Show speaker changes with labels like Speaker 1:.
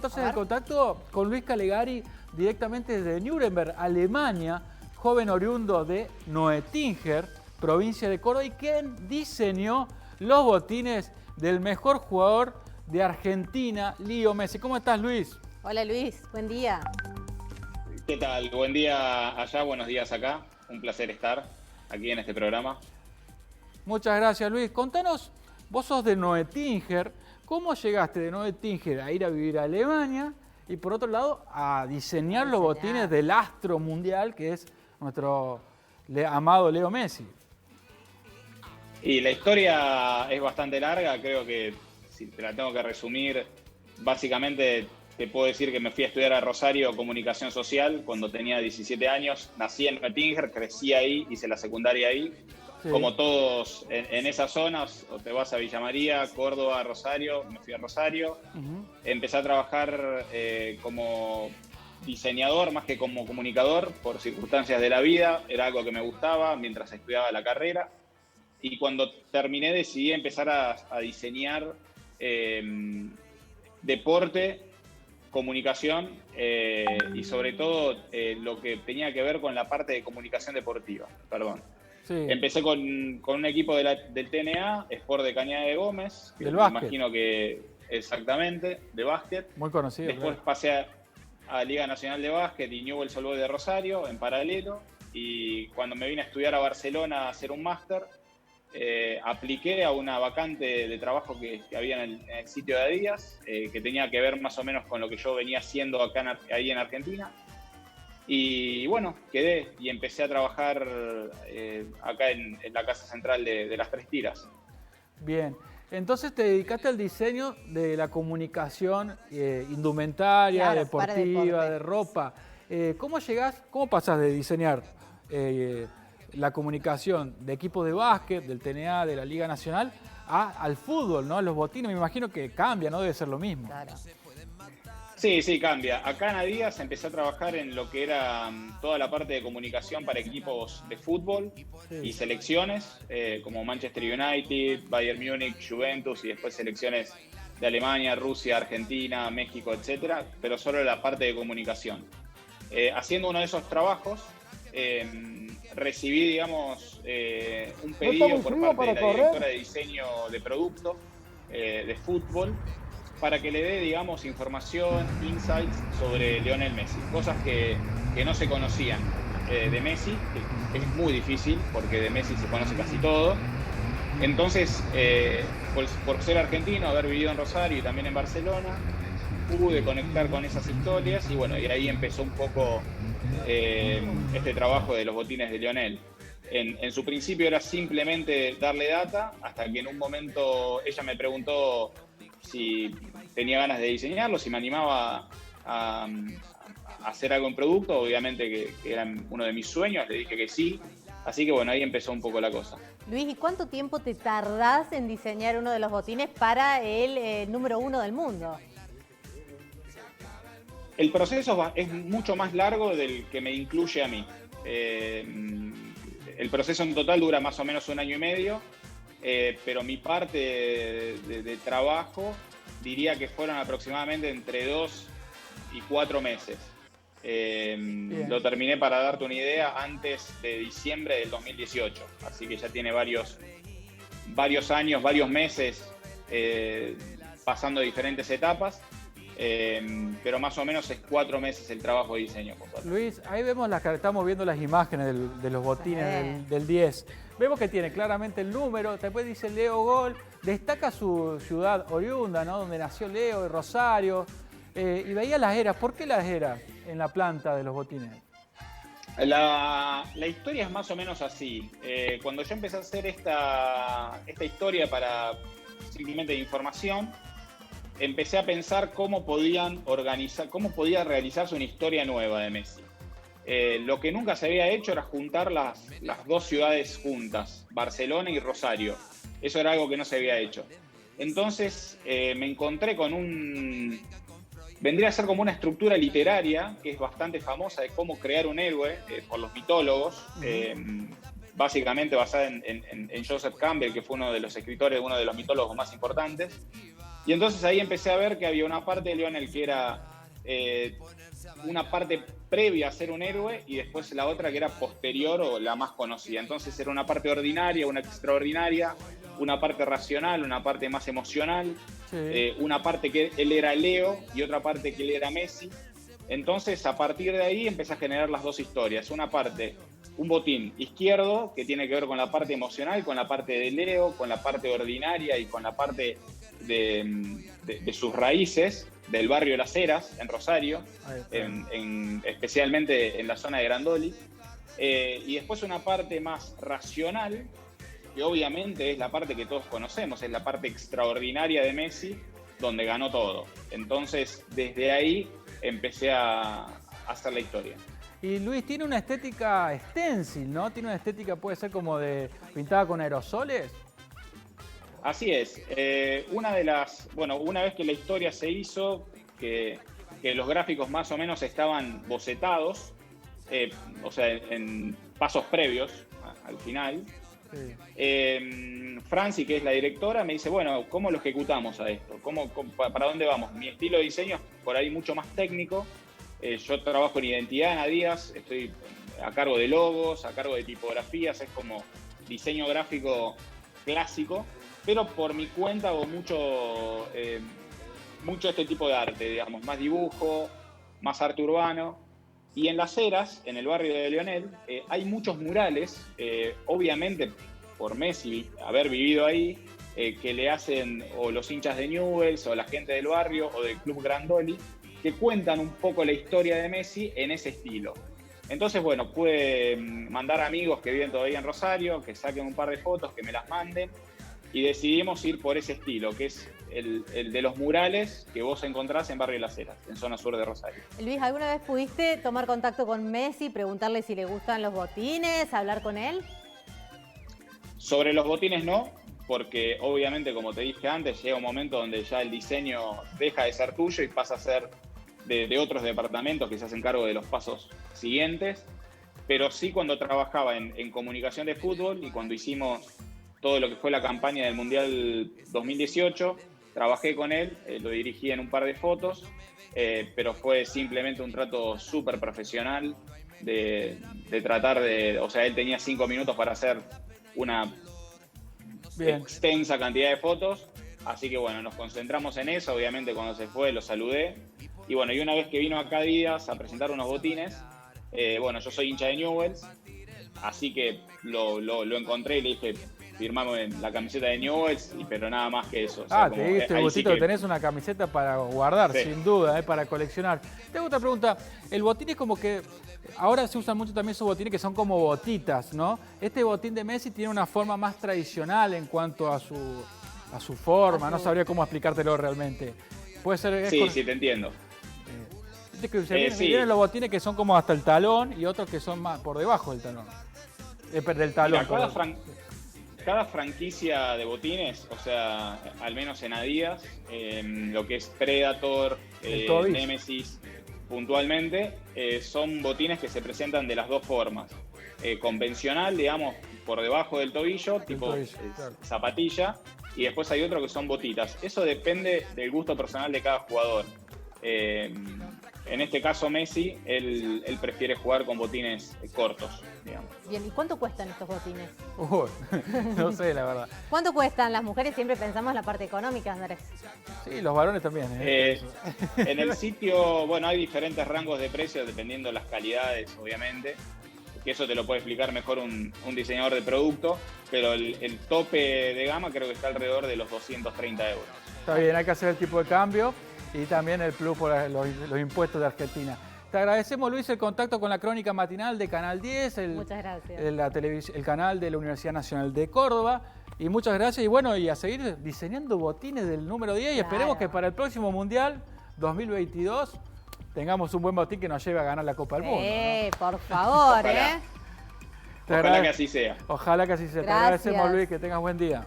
Speaker 1: entonces el contacto con Luis Calegari directamente desde Nuremberg, Alemania, joven oriundo de Neuentinger, provincia de Córdoba, y quien diseñó los botines del mejor jugador de Argentina, Leo Messi. ¿Cómo estás, Luis?
Speaker 2: Hola, Luis. Buen día.
Speaker 3: ¿Qué tal? Buen día allá, buenos días acá. Un placer estar aquí en este programa.
Speaker 1: Muchas gracias, Luis. Contanos, vos sos de Neuentinger, ¿cómo llegaste de Neuentinger a ir a vivir a Alemania y por otro lado a diseñar los botines del astro mundial que es nuestro amado Leo Messi?
Speaker 3: Y la historia es bastante larga, creo que si te la tengo que resumir, básicamente te puedo decir que me fui a estudiar a Rosario Comunicación Social cuando tenía 17 años, nací en Neuentinger, crecí ahí, hice la secundaria ahí. Sí. Como todos en esas zonas, o te vas a Villa María, Córdoba, Rosario, me fui a Rosario. Empecé a trabajar como diseñador más que como comunicador por circunstancias de la vida, era algo que me gustaba mientras estudiaba la carrera. Y cuando terminé decidí empezar a diseñar deporte, comunicación y sobre todo lo que tenía que ver con la parte de comunicación deportiva. Perdón. Sí. Empecé con un equipo del TNA, Sport de Cañada de Gómez.
Speaker 1: Del básquet.
Speaker 3: Imagino que exactamente, de básquet.
Speaker 1: Muy conocido.
Speaker 3: Después pasé a Liga Nacional de Básquet y Newell's Old Boys de Rosario en paralelo. Y cuando me vine a estudiar a Barcelona a hacer un máster, apliqué a una vacante de trabajo que había en el sitio de Adidas, que tenía que ver más o menos con lo que yo venía haciendo ahí en Argentina. Y bueno, quedé y empecé a trabajar acá en la Casa Central de las Tres Tiras.
Speaker 1: Bien, entonces te dedicaste al diseño de la comunicación indumentaria, claro, deportiva, de ropa. ¿Cómo pasás de diseñar la comunicación de equipos de básquet, del TNA, de la Liga Nacional, al fútbol, ¿no? Los botines, me imagino que cambia, ¿no? Debe ser lo mismo.
Speaker 2: Claro.
Speaker 3: Sí, cambia. Acá en Adidas empecé a trabajar en lo que era toda la parte de comunicación para equipos de fútbol y selecciones, como Manchester United, Bayern Múnich, Juventus y después selecciones de Alemania, Rusia, Argentina, México, etcétera, pero solo la parte de comunicación. Haciendo uno de esos trabajos, recibí, digamos, un pedido por parte de la directora de diseño de producto de fútbol para que le dé, digamos, información, insights sobre Lionel Messi, cosas que no se conocían de Messi, que es muy difícil porque de Messi se conoce casi todo. Entonces, por ser argentino, haber vivido en Rosario y también en Barcelona, pude conectar con esas historias y bueno, y ahí empezó un poco este trabajo de los botines de Lionel. En su principio era simplemente darle data, hasta que en un momento ella me preguntó si tenía ganas de diseñarlo, si me animaba a hacer algo en producto, obviamente que era uno de mis sueños, le dije que sí, así que bueno, ahí empezó un poco la cosa.
Speaker 2: Luis, ¿y cuánto tiempo te tardás en diseñar uno de los botines para el número 1 del mundo?
Speaker 3: El proceso es mucho más largo del que me incluye a mí. El proceso en total dura más o menos 1 año y medio, pero mi parte de trabajo diría que fueron aproximadamente entre 2 y 4 meses. Lo terminé, para darte una idea, antes de diciembre del 2018, así que ya tiene varios años, varios meses pasando diferentes etapas. Pero más o menos es 4 meses el trabajo de diseño.
Speaker 1: Luis, ahí vemos estamos viendo las imágenes de los botines del 10. Vemos que tiene claramente el número, después dice Leo Gol, destaca su ciudad oriunda, ¿no? Donde nació Leo, de Rosario, y veía las eras. ¿Por qué las eras en la planta de los botines?
Speaker 3: La historia es más o menos así. Cuando yo empecé a hacer esta historia para simplemente de información, empecé a pensar cómo podía realizarse una historia nueva de Messi. Lo que nunca se había hecho era juntar las dos ciudades juntas, Barcelona y Rosario. Eso era algo que no se había hecho. Entonces me encontré con vendría a ser como una estructura literaria que es bastante famosa de cómo crear un héroe por los mitólogos, básicamente basada en Joseph Campbell, que fue uno de los escritores, uno de los mitólogos más importantes. Y entonces ahí empecé a ver que había una parte de Lionel que era una parte previa a ser un héroe y después la otra que era posterior o la más conocida. Entonces era una parte ordinaria, una extraordinaria, una parte racional, una parte más emocional, sí. Una parte que él era Leo y otra parte que él era Messi. Entonces a partir de ahí empecé a generar las dos historias. Una parte, un botín izquierdo que tiene que ver con la parte emocional, con la parte de Leo, con la parte ordinaria y con la parte de sus raíces, del barrio Las Heras, en Rosario, especialmente en la zona de Grandoli. Y después una parte más racional, que obviamente es la parte que todos conocemos, es la parte extraordinaria de Messi, donde ganó todo. Entonces, desde ahí empecé a hacer la historia.
Speaker 1: Y Luis, tiene una estética stencil, ¿no? Tiene una estética, puede ser como de pintada con aerosoles.
Speaker 3: Así es. Una vez que la historia se hizo, que los gráficos más o menos estaban bocetados, o sea, en pasos previos al final, sí. Franci, que es la directora, me dice, bueno, ¿cómo lo ejecutamos a esto? ¿Para dónde vamos? Mi estilo de diseño es por ahí mucho más técnico. Yo trabajo en identidad en Adidas, estoy a cargo de logos, a cargo de tipografías, es como diseño gráfico clásico, pero por mi cuenta hago mucho este tipo de arte, digamos, más dibujo, más arte urbano. Y en Las Heras, en el barrio de Lionel, hay muchos murales, obviamente por Messi haber vivido ahí, que le hacen o los hinchas de Newell's o la gente del barrio o del Club Grandoli, que cuentan un poco la historia de Messi en ese estilo. Entonces, bueno, pude mandar amigos que viven todavía en Rosario, que saquen un par de fotos, que me las manden, y decidimos ir por ese estilo, que es el de los murales que vos encontrás en Barrio Las Heras, en zona sur de Rosario.
Speaker 2: Luis, ¿alguna vez pudiste tomar contacto con Messi, preguntarle si le gustan los botines, hablar con él?
Speaker 3: Sobre los botines no, porque obviamente, como te dije antes, llega un momento donde ya el diseño deja de ser tuyo y pasa a ser de otros departamentos que se hacen cargo de los pasos siguientes. Pero sí, cuando trabajaba en comunicación de fútbol y cuando hicimos todo lo que fue la campaña del Mundial 2018, trabajé con él, lo dirigí en un par de fotos, pero fue simplemente un trato súper profesional de tratar de... O sea, él tenía 5 minutos para hacer una extensa cantidad de fotos, así que bueno, nos concentramos en eso. Obviamente cuando se fue lo saludé, y bueno, y una vez que vino acá a Adidas a presentar unos botines, bueno, yo soy hincha de Newell's, así que lo encontré y le dije, firmamos en la camiseta de Newell's, pero nada más que eso. O sea,
Speaker 1: te diste gustito, sí que tenés una camiseta para guardar, sí. Sin duda, para coleccionar. Tengo otra pregunta, el botín es como que, ahora se usan mucho también esos botines que son como botitas, ¿no? Este botín de Messi tiene una forma más tradicional en cuanto a su forma, no sabría cómo explicártelo realmente. Puede ser...
Speaker 3: Sí, te entiendo.
Speaker 1: Vienen los botines que son como hasta el talón y otros que son más por debajo del talón. Del talón.
Speaker 3: Mira, cada franquicia de botines, o sea, al menos en Adidas, lo que es Predator, Nemesis, puntualmente, son botines que se presentan de las dos formas. Convencional, digamos, por debajo del tobillo, tipo claro. Zapatilla, y después hay otro que son botitas. Eso depende del gusto personal de cada jugador. En este caso Messi, él prefiere jugar con botines cortos, digamos.
Speaker 2: Bien, ¿y cuánto cuestan estos botines?
Speaker 1: No sé, la verdad.
Speaker 2: ¿Cuánto cuestan? Las mujeres siempre pensamos en la parte económica, Andrés.
Speaker 1: Sí, los varones también.
Speaker 3: En el sitio, bueno, hay diferentes rangos de precios dependiendo de las calidades, obviamente, que eso te lo puede explicar mejor un diseñador de producto, pero el tope de gama creo que está alrededor de los 230 euros.
Speaker 1: Está bien, hay que hacer el tipo de cambio. Y también el plus por los impuestos de Argentina. Te agradecemos, Luis, el contacto con la Crónica Matinal de Canal 10,
Speaker 2: muchas gracias.
Speaker 1: El canal de la Universidad Nacional de Córdoba. Y muchas gracias. Y bueno, y a seguir diseñando botines del número 10. Claro. Y esperemos que para el próximo Mundial 2022 tengamos un buen botín que nos lleve a ganar la Copa del Mundo, ¿no?
Speaker 2: Por favor,
Speaker 3: Ojalá que así sea.
Speaker 1: Ojalá que así sea. Te agradecemos, Luis, que tengas buen día.